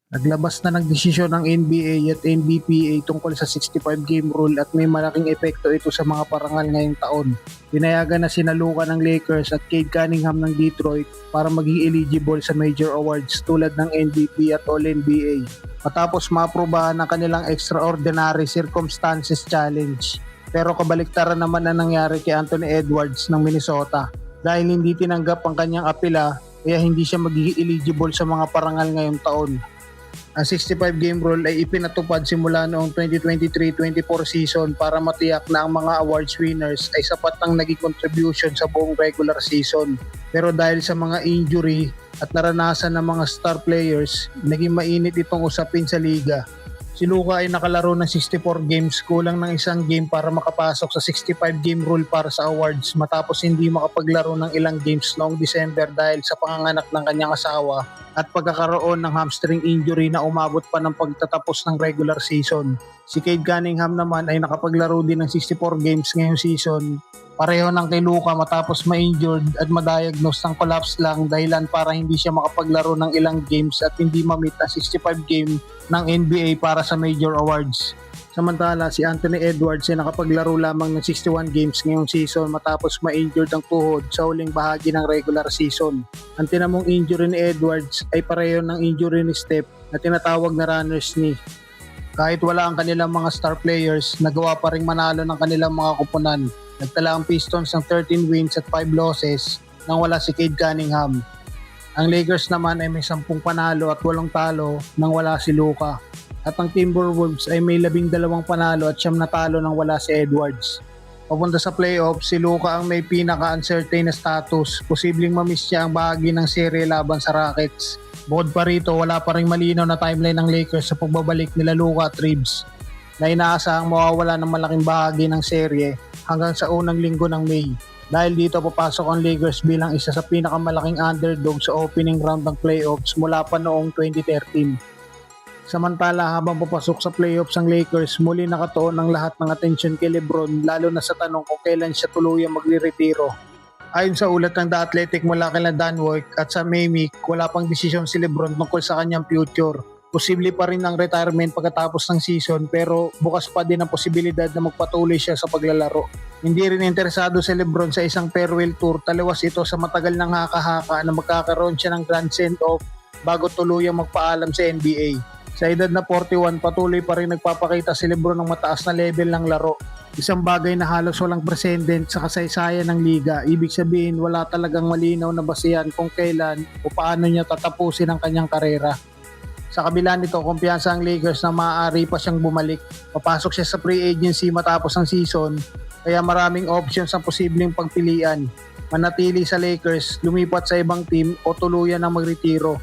Naglabas na ng desisyon ng NBA at NBPA tungkol sa 65-game rule at may malaking epekto ito sa mga parangal ngayong taon. Pinayagan na sina Luka ng Lakers at Cade Cunningham ng Detroit para maging eligible sa major awards tulad ng MVP at All-NBA matapos maaprobahan ng kanilang Extraordinary Circumstances Challenge. Pero kabaliktaran naman na nangyari kay Anthony Edwards ng Minnesota dahil hindi tinanggap ang kanyang apela kaya hindi siya magiging eligible sa mga parangal ngayong taon. Ang 65-game rule ay ipinatupad simula noong 2023-24 season para matiyak na ang mga awards winners ay sapat ang naging contribution sa buong regular season. Pero dahil sa mga injury at naranasan ng mga star players, naging mainit itong usapin sa liga. Si Luka ay nakalaro ng 64 games, kulang ng isang game para makapasok sa 65-game rule para sa awards matapos hindi makapaglaro ng ilang games noong December dahil sa panganganak ng kanyang asawa at pagkakaroon ng hamstring injury na umabot pa ng pagtatapos ng regular season. Si Cade Cunningham naman ay nakapaglaro din ng 64 games ngayong season, pareho ng kay Luka matapos ma-injured at ma-diagnose ng collapse lang dahilan para hindi siya makapaglaro ng ilang games at hindi ma-meet ang 65 game ng NBA para sa major awards. Samantala, si Anthony Edwards ay nakapaglaro lamang ng 61 games ngayong season matapos ma-injured ang tuhod sa huling bahagi ng regular season. Ang tinamong injury ni Edwards ay pareho ng injury ni Steph na tinatawag na runner's knee. Kahit wala ang kanilang mga star players, nagawa pa ring manalo ng kanilang mga kupunan. Nagtala ang Pistons ng 13 wins at 5 losses nang wala si Cade Cunningham. Ang Lakers naman ay may 10 panalo at 8 talo nang wala si Luka. At ang Timberwolves ay may 12 panalo at 9 natalo nang wala si Edwards. Papunta sa playoffs, si Luka ang may pinaka-uncertain na status. Posibleng mamiss siya ang bahagi ng serye laban sa Rockets. Bukod pa rito, wala pa ring malinaw na timeline ng Lakers sa pagbabalik nila Luka at Reeves na inaasahang mawawala ng malaking bahagi ng serye hanggang sa unang linggo ng May. Dahil dito papasok ang Lakers bilang isa sa pinakamalaking underdog sa opening round ng playoffs mula pa noong 2013. Samantala, habang papasok sa playoffs ang Lakers, muli nakatuon ang lahat ng atensyon kay LeBron lalo na sa tanong kung kailan siya tuluyang magre-retiro. Ayon sa ulat ng The Athletic mula kay Dan Work at sa Mamic, wala pang desisyon si LeBron tungkol sa kanyang future. Posible pa rin ang retirement pagkatapos ng season pero bukas pa din ang posibilidad na magpatuloy siya sa paglalaro. Hindi rin interesado si LeBron sa isang farewell tour, taliwas ito sa matagal ng haka-haka na magkakaroon siya ng grand send-off bago tuluyang magpaalam sa NBA. Sa edad na 41, patuloy pa rin nagpapakita si LeBron ng mataas na level ng laro. Isang bagay na halos walang precedent sa kasaysayan ng liga. Ibig sabihin wala talagang malinaw na basihan kung kailan o paano niya tatapusin ang kanyang karera. Sa kabila nito, kumpiyansa ang Lakers na maaari pa siyang bumalik. Papasok siya sa free agency matapos ang season, kaya maraming options ang posibleng pagpilian. Manatili sa Lakers, lumipat sa ibang team o tuluyan na magretiro.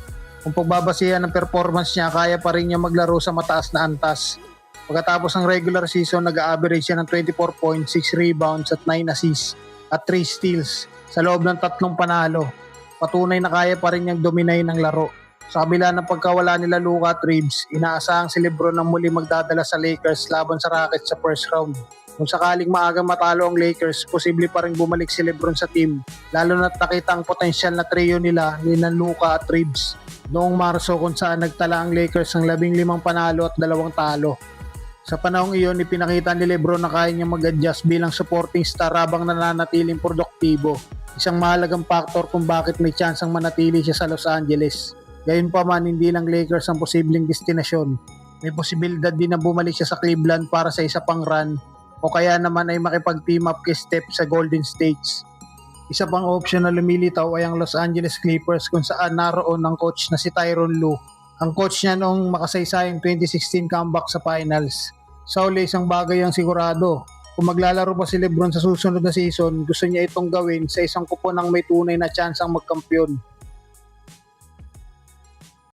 Kung pagbabasihan ng performance niya, kaya pa rin niya maglaro sa mataas na antas. Pagkatapos ng regular season, nag-average siya ng 24 points, 6 rebounds at 9 assists at 3 steals sa loob ng 3 panalo. Patunay na kaya pa rin niyang dominay ng laro. Sa kabila ng pagkawala nila Luka at Reeves, inaasahang si LeBron ang muli magdadala sa Lakers laban sa Rockets sa first round. Kung sakaling maagang matalo ang Lakers, posible pa rin bumalik si LeBron sa team, lalo na't nakita ang potensyal na trio nila ni Luka at Reeves noong Marso kung saan nagtala ang Lakers ng 15 panalo at 2 talo. Sa panahong iyon, ipinakita ni LeBron na kaya niya mag-adjust bilang supporting star habang nananatiling produktibo. Isang mahalagang faktor kung bakit may tsansang manatili siya sa Los Angeles. Gayunpaman, hindi lang Lakers ang posibleng destinasyon. May posibilidad din na bumalik siya sa Cleveland para sa isa pang run o kaya naman ay makipag-team up kay Steph sa Golden State. Isa pang option na lumilitaw ay ang Los Angeles Clippers kung saan naroon ang coach na si Tyronn Lue. Ang coach niya noong makasaysayang 2016 comeback sa finals. Sa uli, isang bagay ang sigurado. Kung maglalaro pa si LeBron sa susunod na season, gusto niya itong gawin sa isang kuponang may tunay na tsansang magkampiyon.